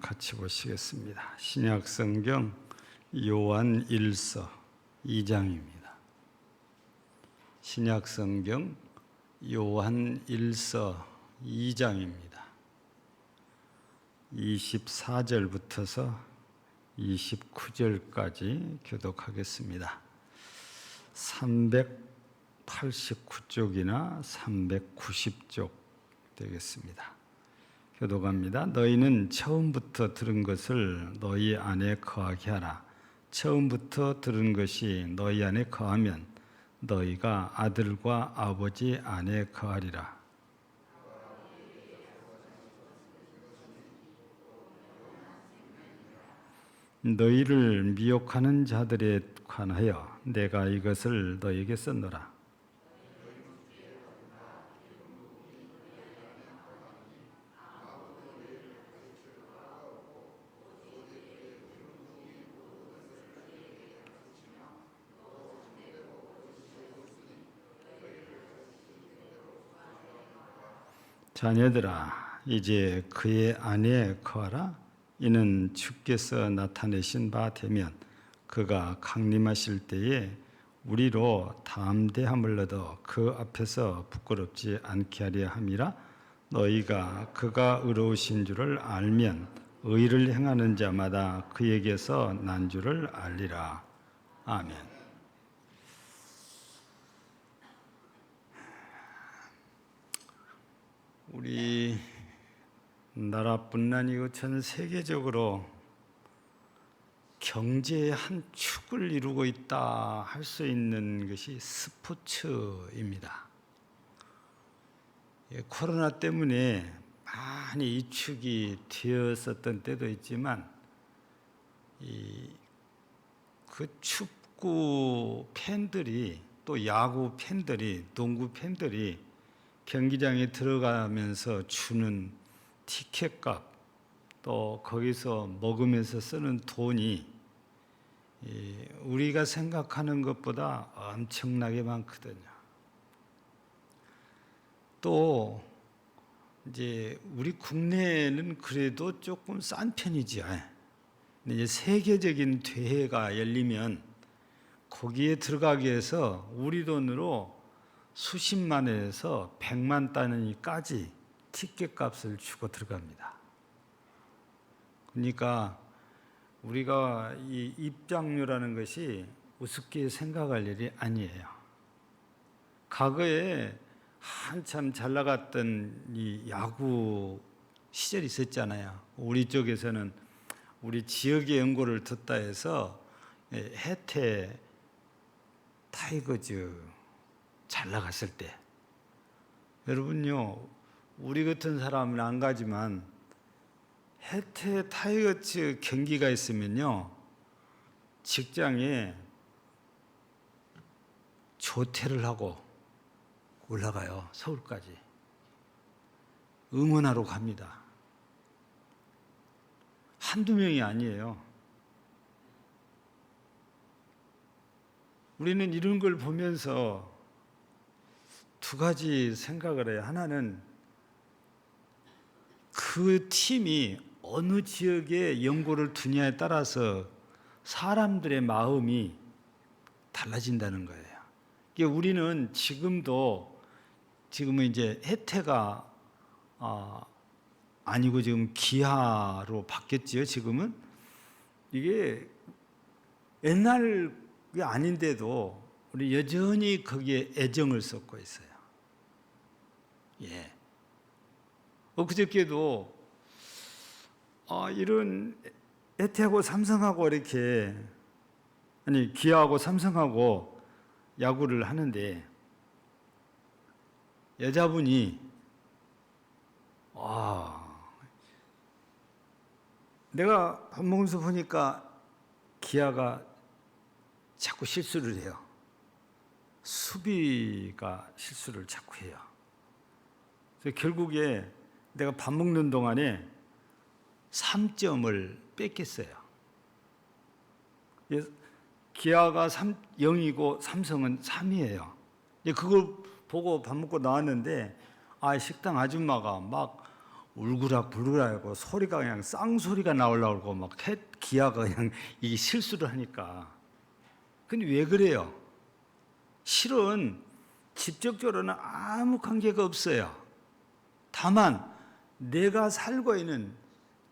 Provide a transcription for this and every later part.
같이 보시겠습니다. 신약 성경 요한 1서 2장입니다. 신약 성경 요한 1서 2장입니다. 24절부터서 29절까지 교독하겠습니다. 389쪽이나 390쪽 되겠습니다. 교독합니다. 너희는 처음부터 들은 것을 너희 안에 거하게 하라. 처음부터 들은 것이 너희 안에 거하면 너희가 아들과 아버지 안에 거하리라. 너희를 미혹하는 자들에 관하여 내가 이것을 너희에게 썼노라. 자녀들아, 이제 그의 안에 거하라. 이는 주께서 나타내신 바 되면 그가 강림하실 때에 우리로 담대함을 얻어 그 앞에서 부끄럽지 않게 하려 함이라. 너희가 그가 의로우신 줄을 알면 의를 행하는 자마다 그에게서 난 줄을 알리라. 아멘. 우리 나라뿐 아니고 전 세계적으로 경제의 한 축을 이루고 있다 할 수 있는 것이 스포츠입니다. 코로나 때문에 많이 위축이 되었었던 때도 있지만 그 축구 팬들이 또 야구 팬들이 농구 팬들이 경기장에 들어가면서 주는 티켓값 또 거기서 먹으면서 쓰는 돈이 우리가 생각하는 것보다 엄청나게 많거든요. 또 이제 우리 국내는 그래도 조금 싼 편이죠. 근데 이제 세계적인 대회가 열리면 거기에 들어가기 위해서 우리 돈으로 수십만 원에서 100만 단위까지 티켓 값을 주고 들어갑니다. 그러니까 우리가 이 입장료라는 것이 우습게 생각할 일이 아니에요. 과거에 한참 잘 나갔던 이 야구 시절이 있었잖아요. 우리 쪽에서는 우리 지역의 연고를 듣다 해서 해태 타이거즈 잘 나갔을 때 여러분요, 우리 같은 사람은 안 가지만 해태 타이거즈 경기가 있으면요 직장에 조퇴를 하고 올라가요. 서울까지 응원하러 갑니다. 한두 명이 아니에요. 우리는 이런 걸 보면서 두 가지 생각을 해요. 하나는 그 팀이 어느 지역에 연고를 두냐에 따라서 사람들의 마음이 달라진다는 거예요. 우리는 지금은 이제 해태가 아니고 지금 기아로 바뀌었지요. 지금은 이게 옛날이 아닌데도 우리 여전히 거기에 애정을 쏟고 있어요. 예. 그저께도 이런 해태하고 삼성하고 이렇게 기아하고 삼성하고 야구를 하는데 여자분이 내가 밥 먹으면서 보니까 기아가 자꾸 실수를 해요. 수비가 실수를 자꾸 해요. 그래서 결국에 내가 밥 먹는 동안에 3점을 뺏겼어요. 기아가 0이고 삼성은 3이에요. 그걸 보고 밥 먹고 나왔는데 식당 아줌마가 막 울그락불그락하고 소리가 그냥 쌍소리가 나오려고 그러고 막 기아가 그냥 이게 실수를 하니까. 근데 왜 그래요? 실은 직접적으로는 아무 관계가 없어요. 다만 내가 살고 있는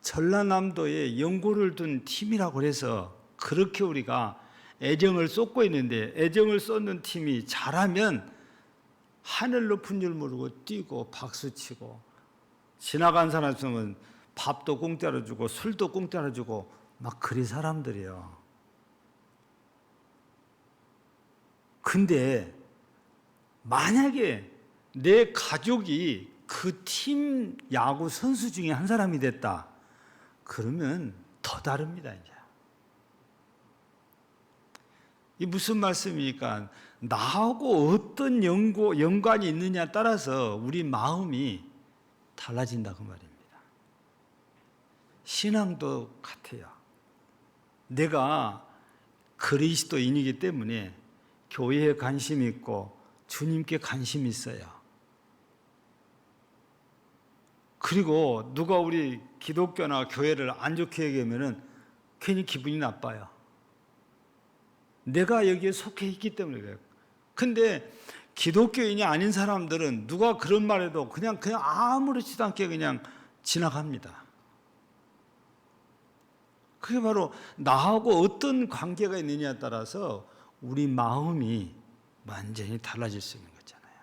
전라남도에 연고를 둔 팀이라고 해서 그렇게 우리가 애정을 쏟고 있는데, 애정을 쏟는 팀이 잘하면 하늘 높은 줄 모르고 뛰고 박수치고, 지나간 사람 있으면 밥도 공짜로 주고 술도 공짜로 주고 막 그리 사람들이요. 근데 만약에 내 가족이 그 팀 야구 선수 중에 한 사람이 됐다, 그러면 더 다릅니다. 이제 이 무슨 말씀입니까? 나하고 어떤 연관이 있느냐에 따라서 우리 마음이 달라진다 그 말입니다. 신앙도 같아요. 내가 그리스도인이기 때문에 교회에 관심이 있고 주님께 관심이 있어요. 그리고 누가 우리 기독교나 교회를 안 좋게 얘기하면 괜히 기분이 나빠요. 내가 여기에 속해 있기 때문에 그래요. 근데 기독교인이 아닌 사람들은 누가 그런 말해도 그냥 아무렇지도 않게 그냥 지나갑니다. 그게 바로 나하고 어떤 관계가 있느냐에 따라서 우리 마음이 완전히 달라질 수 있는 거잖아요.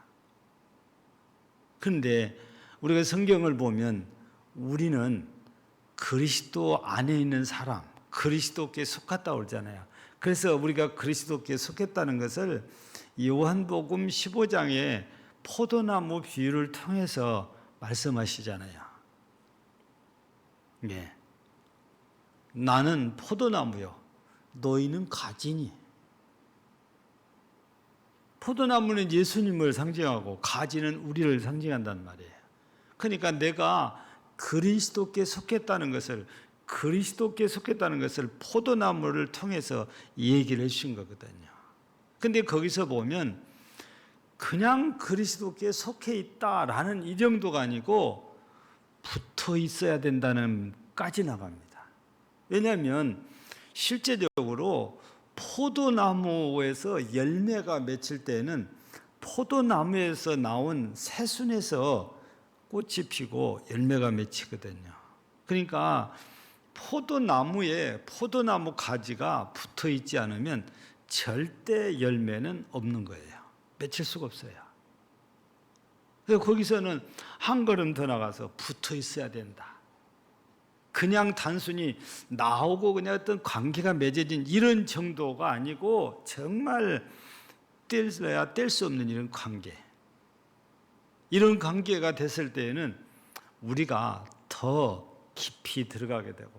그런데 우리가 성경을 보면 우리는 그리스도 안에 있는 사람, 그리스도께 속했다고 그러잖아요. 그래서 우리가 그리스도께 속했다는 것을 요한복음 15장의 포도나무 비유를 통해서 말씀하시잖아요. 예. 나는 포도나무요, 너희는 가지니. 포도나무는 예수님을 상징하고 가지는 우리를 상징한단 말이에요. 그러니까 내가 그리스도께 속했다는 것을 포도나무를 통해서 얘기를 해주신 거거든요. 근데 거기서 보면 그냥 그리스도께 속해 있다라는 이 정도가 아니고 붙어 있어야 된다는 까지 나갑니다. 왜냐하면 실제적으로 포도나무에서 열매가 맺힐 때는 포도나무에서 나온 새순에서 꽃이 피고 열매가 맺히거든요. 그러니까 포도나무에 포도나무 가지가 붙어 있지 않으면 절대 열매는 없는 거예요. 맺힐 수가 없어요. 그래서 거기서는 한 걸음 더 나가서 붙어 있어야 된다. 그냥 단순히 나오고 그냥 어떤 관계가 맺어진 이런 정도가 아니고 정말 뗄래야 뗄 수 없는 이런 관계. 이런 관계가 됐을 때에는 우리가 더 깊이 들어가게 되고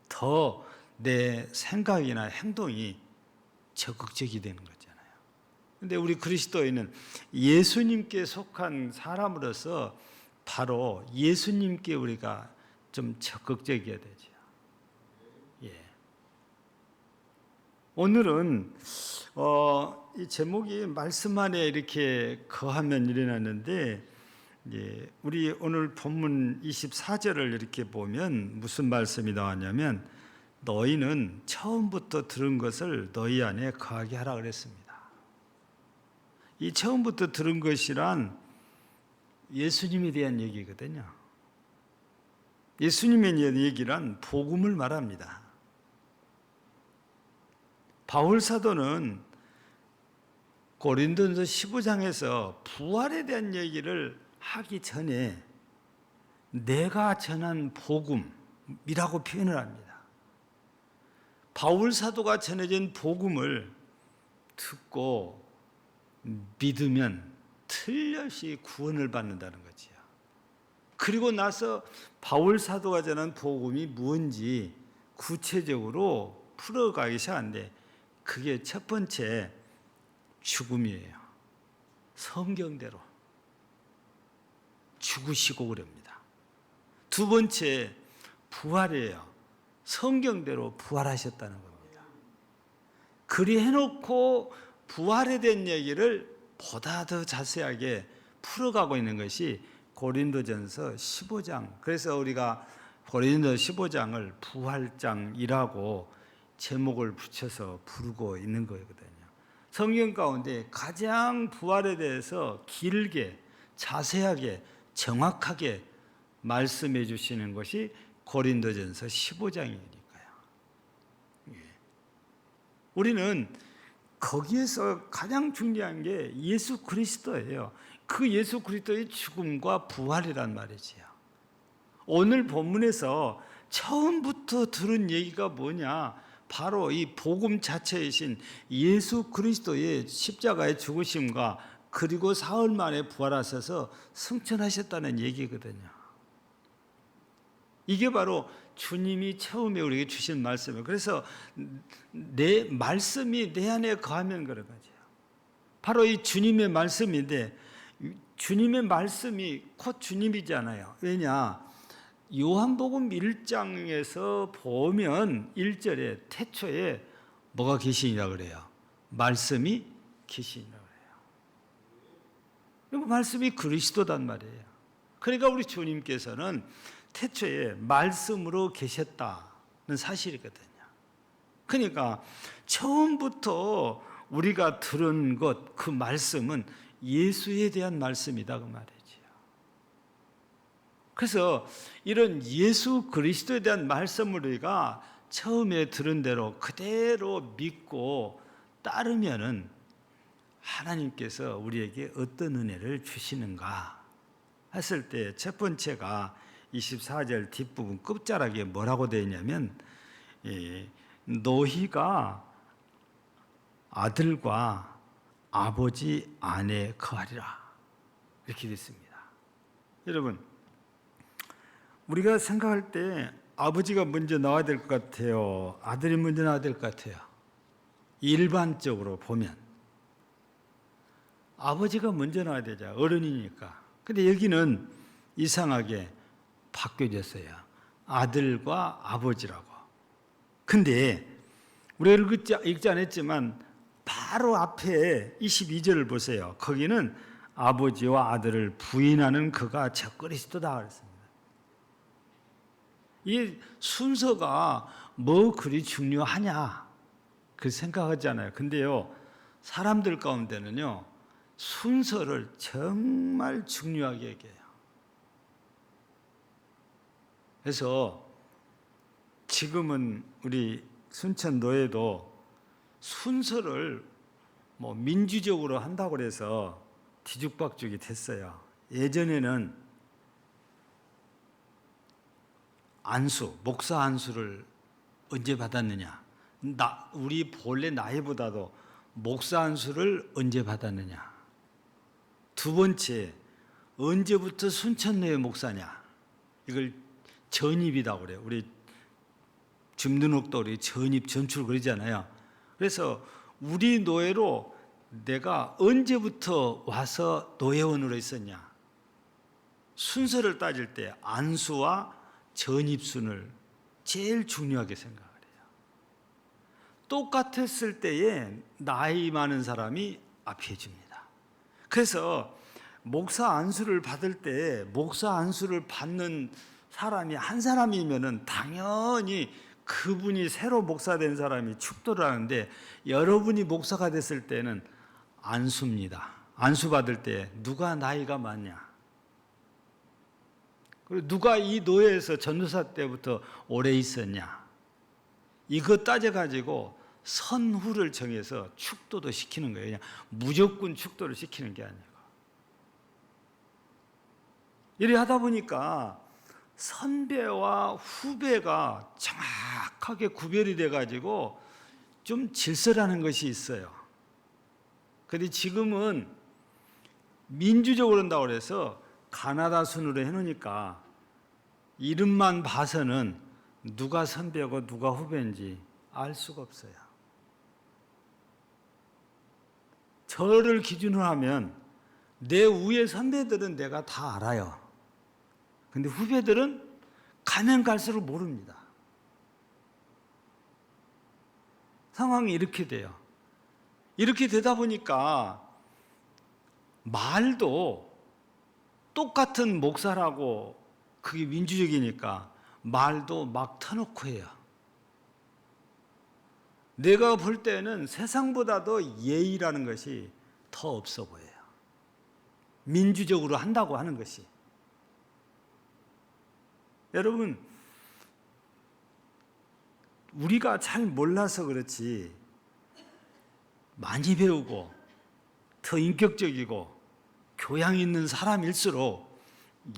더 내 생각이나 행동이 적극적이 되는 거잖아요. 그런데 우리 그리스도인은 예수님께 속한 사람으로서 바로 예수님께 우리가 좀 적극적이어야 되죠. 예. 오늘은 이 제목이 말씀 안에 이렇게 거하면 일어나는데, 우리 오늘 본문 24절을 이렇게 보면 무슨 말씀이 나왔냐면, 너희는 처음부터 들은 것을 너희 안에 거하게 하라 그랬습니다. 이 처음부터 들은 것이란 예수님에 대한 얘기거든요. 예수님에 대한 얘기란 복음을 말합니다. 바울 사도는 고린도전서 15장에서 부활에 대한 얘기를 하기 전에 내가 전한 복음이라고 표현을 합니다. 바울 사도가 전해진 복음을 듣고 믿으면 틀렸이 구원을 받는다는 거지요. 그리고 나서 바울 사도가 전한 복음이 뭔지 구체적으로 풀어가기 시작하는데, 그게 첫 번째 죽음이에요. 성경대로 죽으시고 그럽니다. 두 번째 부활이에요. 성경대로 부활하셨다는 겁니다. 그리 해놓고 부활에 대한 얘기를 보다 더 자세하게 풀어가고 있는 것이 고린도전서 15장. 그래서 우리가 고린도 15장을 부활장이라고 제목을 붙여서 부르고 있는 거거든요. 성경 가운데 가장 부활에 대해서 길게, 자세하게, 정확하게 말씀해 주시는 것이 고린도전서 15장이니까요. 우리는 거기에서 가장 중요한 게 예수 그리스도예요. 그 예수 그리스도의 죽음과 부활이란 말이지요. 오늘 본문에서 처음부터 들은 얘기가 뭐냐? 바로 이 복음 자체이신 예수 그리스도의 십자가의 죽으심과 그리고 사흘 만에 부활하셔서 승천하셨다는 얘기거든요. 이게 바로 주님이 처음에 우리에게 주신 말씀이에요. 그래서 내 말씀이 내 안에 거하면 그런 거죠. 바로 이 주님의 말씀인데, 주님의 말씀이 곧 주님이잖아요. 왜냐? 요한복음 1장에서 보면 1절에 태초에 뭐가 계시니라 그래요? 말씀이 계시니라 그래요. 말씀이 그리스도단 말이에요. 그러니까 우리 주님께서는 태초에 말씀으로 계셨다는 사실이거든요. 그러니까 처음부터 우리가 들은 것, 그 말씀은 예수에 대한 말씀이다 그 말이지요. 그래서 이런 예수 그리스도에 대한 말씀을 우리가 처음에 들은 대로 그대로 믿고 따르면은 하나님께서 우리에게 어떤 은혜를 주시는가 했을 때 첫 번째가 24절 뒷부분 끝자락에 뭐라고 되어 있냐면, 너희가 아들과 아버지 안에 거하리라 이렇게 되어 있습니다. 여러분, 우리가 생각할 때 아버지가 먼저 나와야 될 것 같아요? 아들이 먼저 나와야 될 것 같아요? 일반적으로 보면 아버지가 먼저 나와야 되죠. 어른이니까. 근데 여기는 이상하게 바뀌어졌어요. 아들과 아버지라고. 근데 우리가 읽지 않았지만 바로 앞에 22절을 보세요. 거기는 아버지와 아들을 부인하는 그가 저 그리스도다 그랬습니다. 이 순서가 뭐 그리 중요하냐 그 생각하잖아요. 근데요, 사람들 가운데는요 순서를 정말 중요하게 얘기해요. 그래서 지금은 우리 순천노예도 순서를 뭐 민주적으로 한다고 해서 뒤죽박죽이 됐어요. 예전에는 안수, 목사 안수를 언제 받았느냐? 우리 본래 나이보다도 목사 안수를 언제 받았느냐? 두 번째, 언제부터 순천노예 목사냐? 이걸 전입이라고 그래요. 우리 주민등록도 우리 전입, 전출 그러잖아요. 그래서 우리 노예로 내가 언제부터 와서 노예원으로 있었냐? 순서를 따질 때 안수와 전입순을 제일 중요하게 생각을 해요. 똑같았을 때에 나이 많은 사람이 앞에 줍니다. 그래서 목사 안수를 받을 때 목사 안수를 받는 사람이 한 사람이면은 당연히 그분이 새로 목사 된 사람이 축도를 하는데, 여러분이 목사가 됐을 때는 안수입니다. 안수 받을 때 누가 나이가 많냐? 그리고 누가 이 노예에서 전도사 때부터 오래 있었냐? 이거 따져가지고 선후를 정해서 축도도 시키는 거예요. 그냥 무조건 축도를 시키는 게 아니고. 이래 하다 보니까 선배와 후배가 정확하게 구별이 돼가지고 좀 질서라는 것이 있어요. 그런데 지금은 민주적으로 한다고 해서 가나다 순으로 해놓으니까 이름만 봐서는 누가 선배고 누가 후배인지 알 수가 없어요. 저를 기준으로 하면 내 위에 선배들은 내가 다 알아요. 근데 후배들은 가면 갈수록 모릅니다. 상황이 이렇게 돼요. 이렇게 되다 보니까 말도 똑같은 목사라고 그게 민주적이니까 말도 막 터놓고 해요. 내가 볼 때는 세상보다도 예의라는 것이 더 없어 보여요. 민주적으로 한다고 하는 것이. 여러분, 우리가 잘 몰라서 그렇지 많이 배우고 더 인격적이고 교양 있는 사람일수록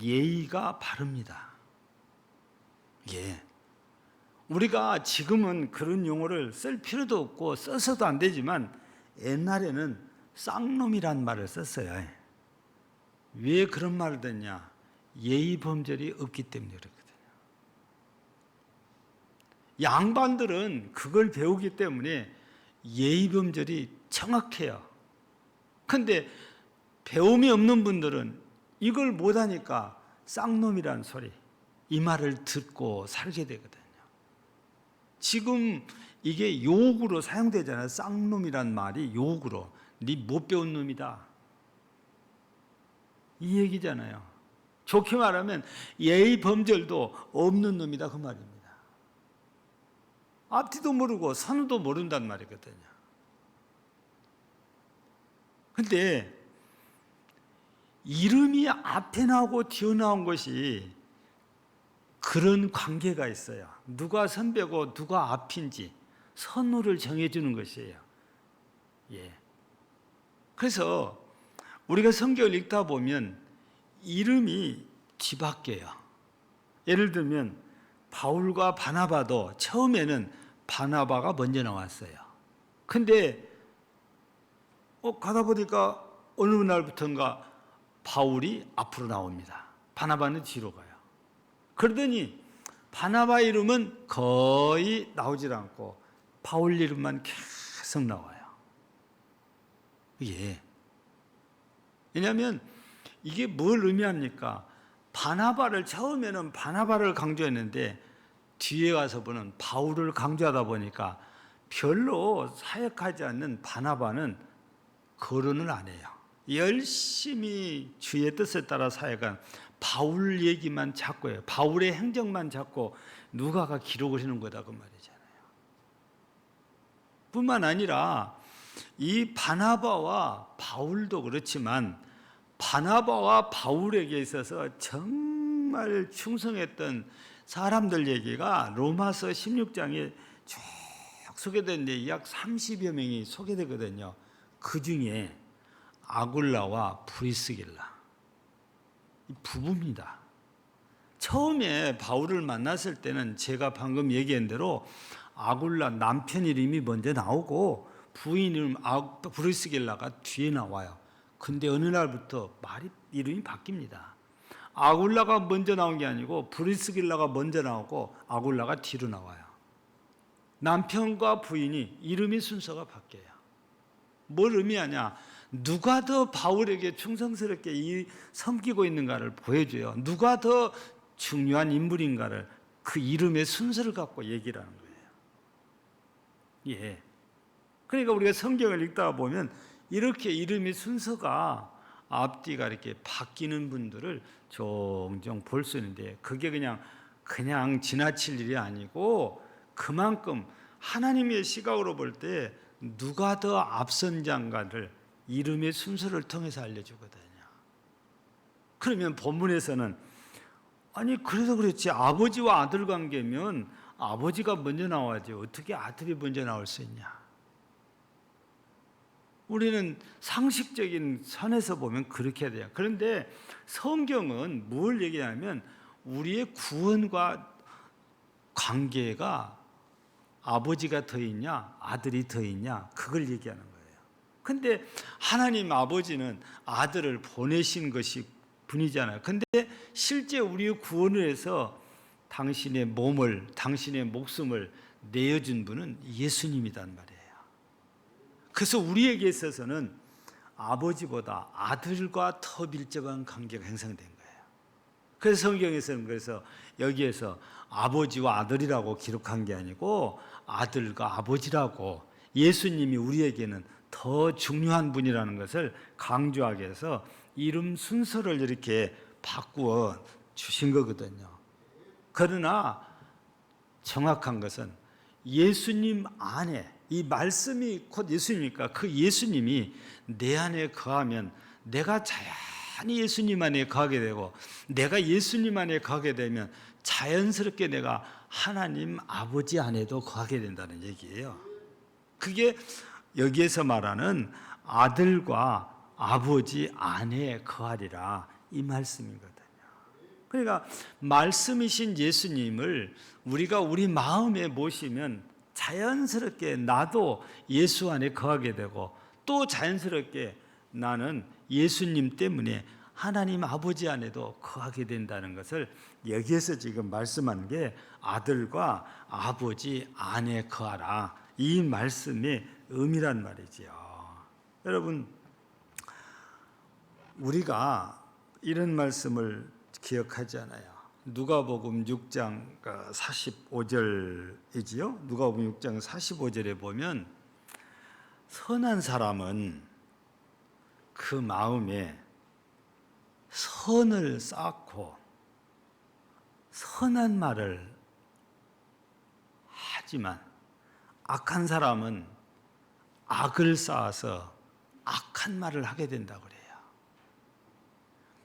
예의가 바릅니다. 예. 우리가 지금은 그런 용어를 쓸 필요도 없고 써서도 안 되지만 옛날에는 쌍놈이란 말을 썼어요. 왜 그런 말을 듣냐? 예의 범절이 없기 때문에 그렇거든요. 양반들은 그걸 배우기 때문에 예의 범절이 정확해요. 근데 배움이 없는 분들은 이걸 못하니까 쌍놈이란 소리, 이 말을 듣고 살게 되거든요. 지금 이게 욕으로 사용되잖아요. 쌍놈이란 말이 욕으로. 네 못 배운 놈이다, 이 얘기잖아요. 좋게 말하면 예의 범절도 없는 놈이다, 그 말입니다. 앞뒤도 모르고 선우도 모른단 말이거든요. 근데 이름이 앞에 나오고 뒤에 나온 것이 그런 관계가 있어요. 누가 선배고 누가 앞인지 선우를 정해주는 것이에요. 예. 그래서 우리가 성경을 읽다 보면 이름이 뒤바뀌어요. 예를 들면 바울과 바나바도 처음에는 바나바가 먼저 나왔어요. 근데 가다 보니까 어느 날부터인가 바울이 앞으로 나옵니다. 바나바는 뒤로 가요. 그러더니 바나바 이름은 거의 나오질 않고 바울 이름만 계속 나와요. 예. 왜냐하면 이게 뭘 의미합니까? 바나바를 처음에는 바나바를 강조했는데 뒤에 가서 보는 바울을 강조하다 보니까 별로 사역하지 않는 바나바는 거론을 안 해요. 열심히 주의 뜻에 따라 사역한 바울 얘기만 찾고 해요. 바울의 행적만 찾고 누가가 기록을 해놓은 거다, 그 말이잖아요. 뿐만 아니라 이 바나바와 바울도 그렇지만 바나바와 바울에게 있어서 정말 충성했던 사람들 얘기가 로마서 16장에 쭉 소개되는데 약 30여 명이 소개되거든요. 그 중에 아굴라와 브리스길라, 부부입니다. 처음에 바울을 만났을 때는 제가 방금 얘기한 대로 아굴라 남편 이름이 먼저 나오고 부인 이름 브리스길라가 뒤에 나와요. 근데 어느 날부터 이름이 바뀝니다. 아굴라가 먼저 나온 게 아니고 브리스길라가 먼저 나오고 아굴라가 뒤로 나와요. 남편과 부인이 이름이 순서가 바뀌어요. 뭘 의미하냐? 누가 더 바울에게 충성스럽게 섬기고 있는가를 보여줘요. 누가 더 중요한 인물인가를 그 이름의 순서를 갖고 얘기를 하는 거예요. 예. 그러니까 우리가 성경을 읽다 보면 이렇게 이름의 순서가 앞뒤가 이렇게 바뀌는 분들을 종종 볼 수 있는데 그게 그냥 지나칠 일이 아니고 그만큼 하나님의 시각으로 볼 때 누가 더 앞선 장가를 이름의 순서를 통해서 알려주거든요. 그러면 본문에서는 아니 그래서 그렇지 아버지와 아들 관계면 아버지가 먼저 나와야지 어떻게 아들이 먼저 나올 수 있냐. 우리는 상식적인 선에서 보면 그렇게 해야 돼요. 그런데 성경은 뭘 얘기하냐면 우리의 구원과 관계가 아버지가 더 있냐 아들이 더 있냐 그걸 얘기하는 거예요. 근데 하나님 아버지는 아들을 보내신 것이 분이잖아요. 근데 실제 우리의 구원을 해서 당신의 몸을 당신의 목숨을 내어준 분은 예수님이란 말이에요. 그래서 우리에게 있어서는 아버지보다 아들과 더 밀접한 관계가 형성된 거예요. 그래서 성경에서는 여기에서 아버지와 아들이라고 기록한 게 아니고 아들과 아버지라고 예수님이 우리에게는 더 중요한 분이라는 것을 강조하기 위해서 이름 순서를 이렇게 바꾸어 주신 거거든요. 그러나 정확한 것은 예수님 안에, 이 말씀이 곧 예수님이니까 그 예수님이 내 안에 거하면 내가 자연히 예수님 안에 거하게 되고, 내가 예수님 안에 거하게 되면 자연스럽게 내가 하나님 아버지 안에도 거하게 된다는 얘기예요. 그게 여기에서 말하는 아들과 아버지 안에 거하리라, 이 말씀이거든요. 그러니까 말씀이신 예수님을 우리가 우리 마음에 모시면 자연스럽게 나도 예수 안에 거하게 되고, 또 자연스럽게 나는 예수님 때문에 하나님 아버지 안에도 거하게 된다는 것을 여기에서 지금 말씀하는 게 아들과 아버지 안에 거하라, 이 말씀의 의미란 말이지요. 여러분, 우리가 이런 말씀을 기억하잖아요. 누가복음 6장 45절이지요. 누가복음 6장 45절에 보면 선한 사람은 그 마음에 선을 쌓고 선한 말을 하지만 악한 사람은 악을 쌓아서 악한 말을 하게 된다고 그래요.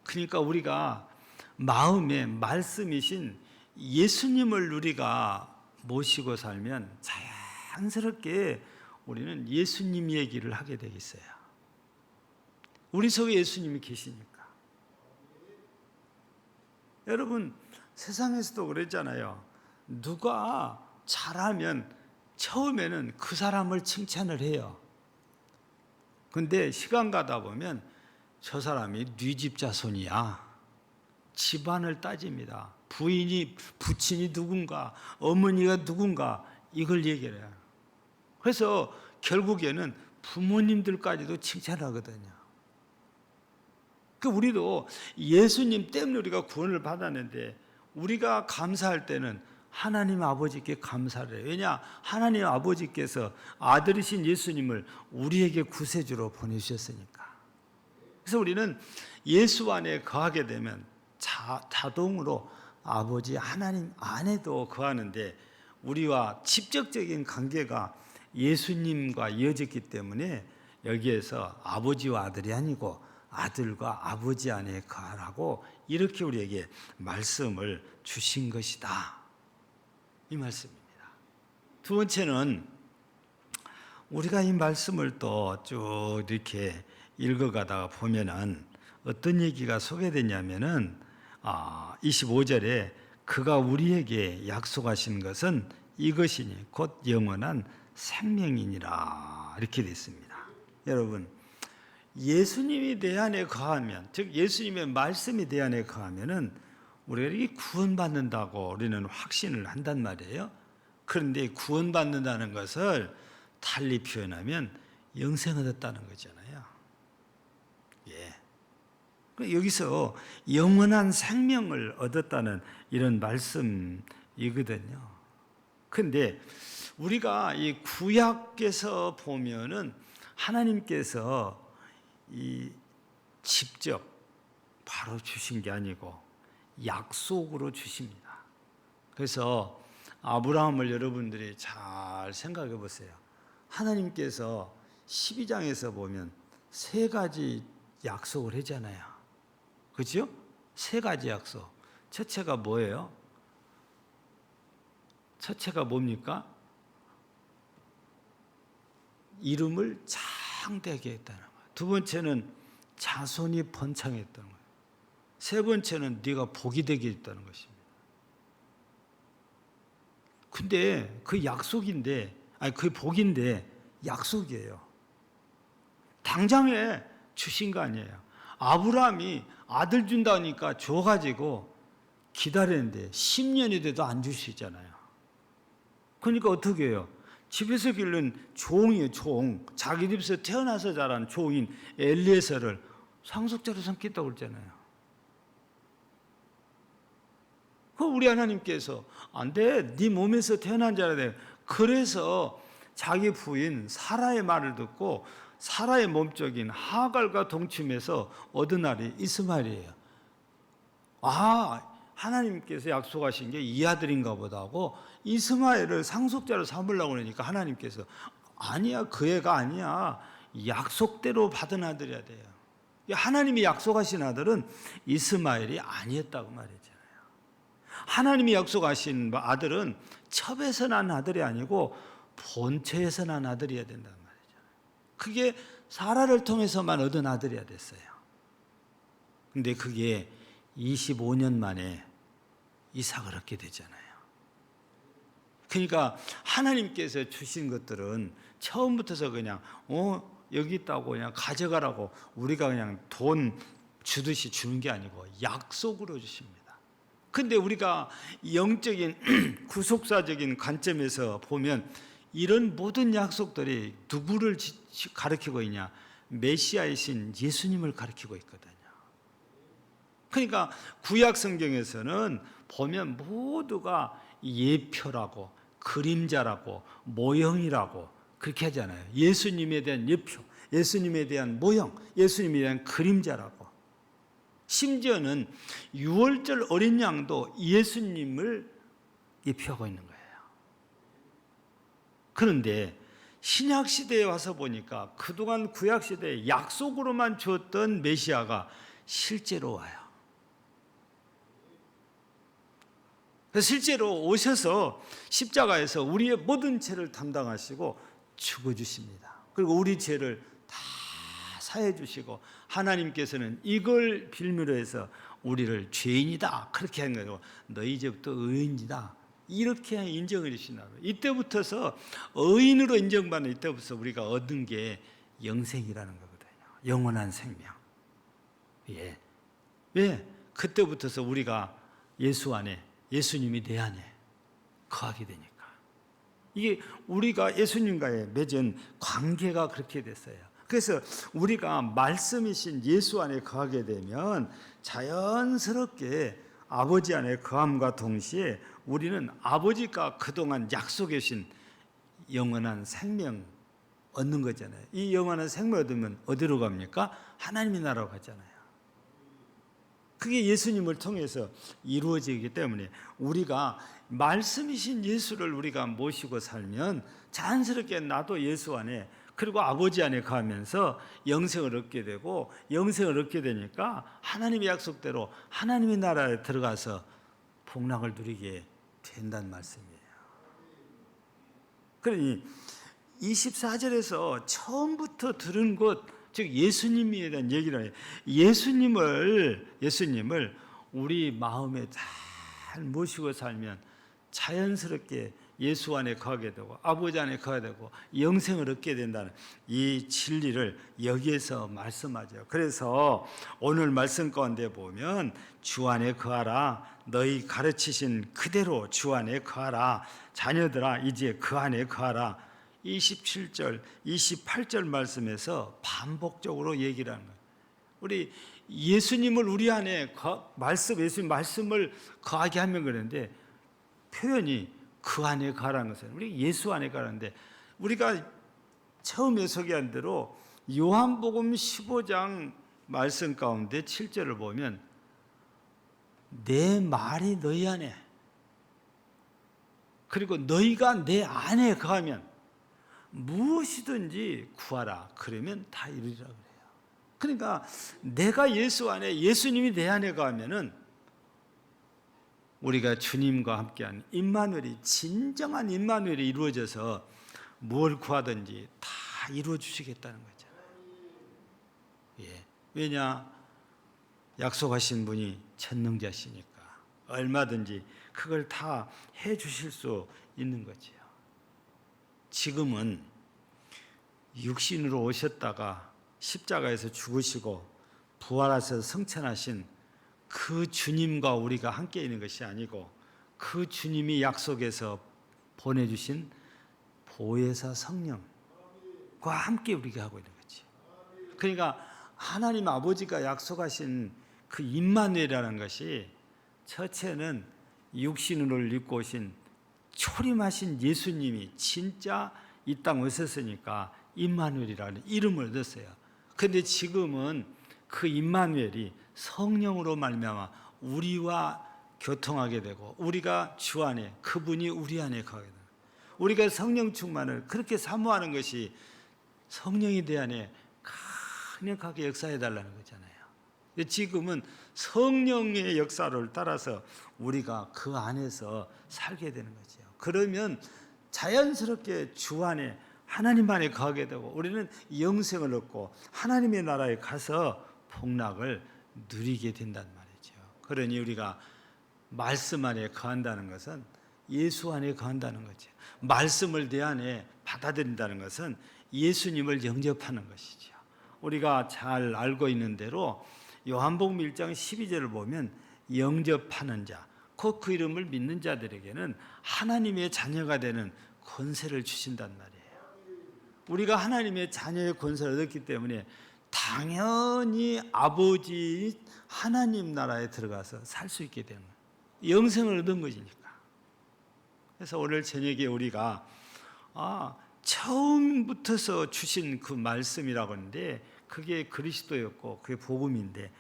그러니까 우리가 마음에 말씀이신 예수님을 우리가 모시고 살면 자연스럽게 우리는 예수님 얘기를 하게 되겠어요. 우리 속에 예수님이 계시니까. 여러분, 세상에서도 그랬잖아요. 누가 잘하면 처음에는 그 사람을 칭찬을 해요. 근데 시간 가다 보면 저 사람이 네 집 자손이야, 집안을 따집니다. 부친이 누군가, 어머니가 누군가, 이걸 얘기를 해요. 그래서 결국에는 부모님들까지도 칭찬하거든요. 그 우리도 예수님 때문에 우리가 구원을 받았는데, 우리가 감사할 때는 하나님 아버지께 감사를 해요. 왜냐? 하나님 아버지께서 아들이신 예수님을 우리에게 구세주로 보내주셨으니까. 그래서 우리는 예수 안에 거하게 되면 자동으로 아버지 하나님 안에도 거하는데, 우리와 직접적인 관계가 예수님과 이어졌기 때문에 여기에서 아버지와 아들이 아니고 아들과 아버지 안에 거하라고 이렇게 우리에게 말씀을 주신 것이다, 이 말씀입니다. 두 번째는 우리가 이 말씀을 또 쭉 이렇게 읽어가다가 보면은 어떤 얘기가 소개되냐면은 25절에 그가 우리에게 약속하신 것은 이것이니 곧 영원한 생명이니라, 이렇게 됐습니다. 여러분, 예수님이 내 안에 거하면, 즉 예수님의 말씀이 내 안에 거하면은 우리가 이렇게 구원받는다고 우리는 확신을 한단 말이에요. 그런데 구원받는다는 것을 달리 표현하면 영생을 얻었다는 거잖아요. 예. 여기서 영원한 생명을 얻었다는 이런 말씀이거든요. 그런데 우리가 이 구약에서 보면은 하나님께서 이 직접 바로 주신 게 아니고 약속으로 주십니다. 그래서 아브라함을 여러분들이 잘 생각해 보세요. 하나님께서 12장에서 보면 세 가지 약속을 하잖아요. 그렇죠? 세 가지 약속. 첫째가 뭐예요? 첫째가 뭡니까? 이름을 창대하게 했다는 거예요. 두 번째는 자손이 번창했다는 거예요. 세 번째는 네가 복이 되게 했다는 것입니다. 근데 그 약속인데, 그 복인데 약속이에요. 당장에 주신 거 아니에요. 아브라함이 아들 준다니까 줘가지고 기다렸는데 10년이 돼도 안 주시잖아요. 그러니까 어떻게 해요? 집에서 기르는 종이에요, 종. 자기 집에서 태어나서 자란 종인 엘리에서를 상속자로 삼겠다고 그랬잖아요. 그 우리 하나님께서 안 돼, 네 몸에서 태어난 자라 돼. 그래서 자기 부인 사라의 말을 듣고 사라의 몸적인 하갈과 동침해서 얻은 날이 이스마엘이에요. 하나님께서 약속하신 게 이 아들인가 보다 하고 이스마엘을 상속자로 삼으려고 그러니까 하나님께서 아니야, 그 애가 아니야, 약속대로 받은 아들이야 돼요. 하나님이 약속하신 아들은 이스마엘이 아니었다고 말했잖아요. 하나님이 약속하신 아들은 첩에서 난 아들이 아니고 본처에서 난 아들이어야 된다는 말이죠. 그게 사라를 통해서만 얻은 아들이어야 됐어요. 근데 그게 25년 만에 이삭을 얻게 되잖아요. 그러니까 하나님께서 주신 것들은 처음부터서 그냥 여기 있다고 그냥 가져가라고 우리가 그냥 돈 주듯이 주는 게 아니고 약속으로 주십니다. 근데 우리가 영적인 구속사적인 관점에서 보면 이런 모든 약속들이 누구를 가리키고 있냐? 메시아이신 예수님을 가리키고 있거든요. 그러니까 구약 성경에서는 보면 모두가 예표라고 그림자라고 모형이라고 그렇게 하잖아요. 예수님에 대한 예표, 예수님에 대한 모형, 예수님에 대한 그림자라고. 심지어는 유월절 어린 양도 예수님을 예표하고 있는 거예요. 그런데 신약 시대에 와서 보니까 그동안 구약 시대에 약속으로만 주었던 메시아가 실제로 와요. 실제로 오셔서 십자가에서 우리의 모든 죄를 담당하시고 죽어주십니다. 그리고 우리 죄를 다 사해 주시고 하나님께서는 이걸 빌미로 해서 우리를 죄인이다 그렇게 한 거고 너희 이제부터 의인이다 이렇게 인정을 해주시나. 이때부터서 의인으로 인정받는 이때부터 우리가 얻은 게 영생이라는 거거든요. 영원한 생명. 예. 왜? 그때부터서 우리가 예수 안에, 예수님이 내 안에 거하게 되니까. 이게 우리가 예수님과의 맺은 관계가 그렇게 됐어요. 그래서 우리가 말씀이신 예수 안에 거하게 되면 자연스럽게 아버지 안에 거함과 동시에 우리는 아버지가 그동안 약속해 주신 영원한 생명 얻는 거잖아요. 이 영원한 생명 얻으면 어디로 갑니까? 하나님의 나라로 가잖아요. 그게 예수님을 통해서 이루어지기 때문에 우리가 말씀이신 예수를 우리가 모시고 살면 자연스럽게 나도 예수 안에 그리고 아버지 안에 가면서 영생을 얻게 되고 영생을 얻게 되니까 하나님의 약속대로 하나님의 나라에 들어가서 복락을 누리게 된다는 말씀이에요. 그러니 24절에서 처음부터 들은 것, 즉 예수님에 대한 얘기를 해요. 예수님을 우리 마음에 잘 모시고 살면 자연스럽게 예수 안에 거하게 되고 아버지 안에 거하게 되고 영생을 얻게 된다는 이 진리를 여기에서 말씀하죠. 그래서 오늘 말씀 가운데 보면 주 안에 거하라, 너희 가르치신 그대로 주 안에 거하라, 자녀들아 이제 그 안에 거하라. 27절, 28절 말씀에서 반복적으로 얘기를 하는 거예요. 우리 예수님을 우리 안에 예수님 말씀을 거하게 하면 그러는데 표현이 그 안에 가라는 것은 우리 예수 안에 가라는데 우리가 처음에 소개한 대로 요한복음 15장 말씀 가운데 7절을 보면 내 말이 너희 안에 그리고 너희가 내 안에 거하면 무엇이든지 구하라 그러면 다 이루리라 그래요. 그러니까 내가 예수 안에 예수님이 내 안에 거하면은 우리가 주님과 함께한 임마누엘이 진정한 임마누엘이 이루어져서 뭘 구하든지 다 이루어 주시겠다는 거잖아요. 예. 왜냐? 약속하신 분이 전능자시니까 얼마든지 그걸 다 해 주실 수 있는 거지요. 지금은 육신으로 오셨다가 십자가에서 죽으시고 부활하셔서 승천하신 그 주님과 우리가 함께 있는 것이 아니고 그 주님이 약속해서 보내주신 보혜사 성령과 함께 우리가 하고 있는 거지. 그러니까 하나님 아버지가 약속하신 그 임마누엘이라는 것이 첫째는 육신으로 입고 오신 초림하신 예수님이 진짜 이 땅에 오셨으니까 임마누엘이라는 이름을 얻었어요. 그런데 지금은 그 임마누엘이 성령으로 말미암아 우리와 교통하게 되고 우리가 주 안에, 그분이 우리 안에 거하게 되고, 우리가 성령 충만을 그렇게 사모하는 것이 성령이 내 안에 강력하게 역사해 달라는 거잖아요. 지금은 성령의 역사를 따라서 우리가 그 안에서 살게 되는 거죠. 그러면 자연스럽게 주 안에, 하나님 안에 거하게 되고 우리는 영생을 얻고 하나님의 나라에 가서 복락을 누리게 된단 말이죠. 그러니 우리가 말씀 안에 거한다는 것은 예수 안에 거한다는 거죠. 말씀을 내 안에 받아들인다는 것은 예수님을 영접하는 것이죠. 우리가 잘 알고 있는 대로 요한복음 1장 12절을 보면 영접하는 자, 곧 그 이름을 믿는 자들에게는 하나님의 자녀가 되는 권세를 주신단 말이에요. 우리가 하나님의 자녀의 권세를 얻었기 때문에 당연히 아버지 하나님 나라에 들어가서 살 수 있게 되는 거예요. 영생을 얻은 것이니까. 그래서 오늘 저녁에 우리가 처음부터서 주신 그 말씀이라고 하는데 그게 그리스도였고 그게 복음인데,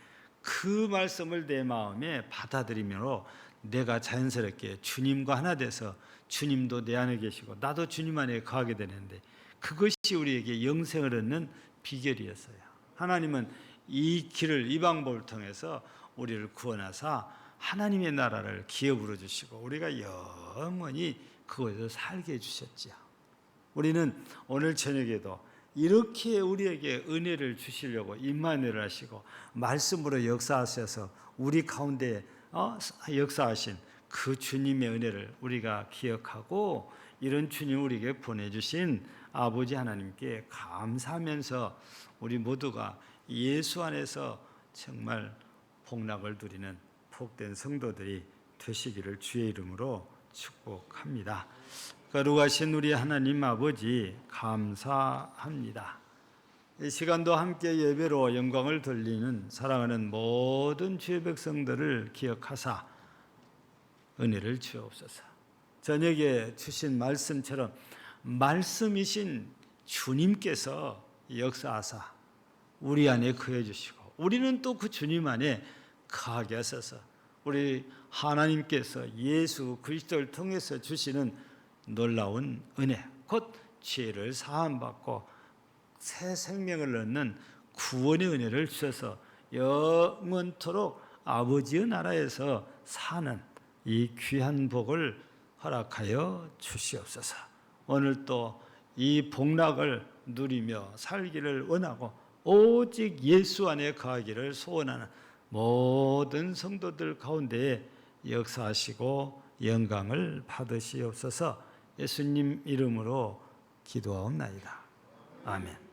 그 말씀을 내 마음에 받아들이므로 내가 자연스럽게 주님과 하나 돼서 주님도 내 안에 계시고 나도 주님 안에 거하게 되는데, 그것이 우리에게 영생을 얻는 비결이었어요. 하나님은 이 길을, 이 방법을 통해서 우리를 구원하사 하나님의 나라를 기업으로 주시고 우리가 영원히 그곳에서 살게 해주셨지요. 우리는 오늘 저녁에도 이렇게 우리에게 은혜를 주시려고 임마누엘 하시고 말씀으로 역사하셔서 우리 가운데 역사하신 그 주님의 은혜를 우리가 기억하고, 이런 주님 우리에게 보내주신 아버지 하나님께 감사하면서 우리 모두가 예수 안에서 정말 복락을 누리는 복된 성도들이 되시기를 주의 이름으로 축복합니다. 거룩하신 우리 하나님 아버지, 감사합니다. 이 시간도 함께 예배로 영광을 돌리는 사랑하는 모든 주의 백성들을 기억하사 은혜를 주옵소서. 저녁에 주신 말씀처럼 말씀이신 주님께서 역사하사 우리 안에 거해 주시고 우리는 또 그 주님 안에 거하게 하소서. 우리 하나님께서 예수 그리스도를 통해서 주시는 놀라운 은혜, 곧 죄를 사함받고 새 생명을 얻는 구원의 은혜를 주셔서 영원토록 아버지의 나라에서 사는 이 귀한 복을 허락하여 주시옵소서. 오늘 또 이 복락을 누리며 살기를 원하고 오직 예수 안에 거하기를 소원하는 모든 성도들 가운데 역사하시고 영광을 받으시옵소서. 예수님 이름으로 기도하옵나이다. 아멘.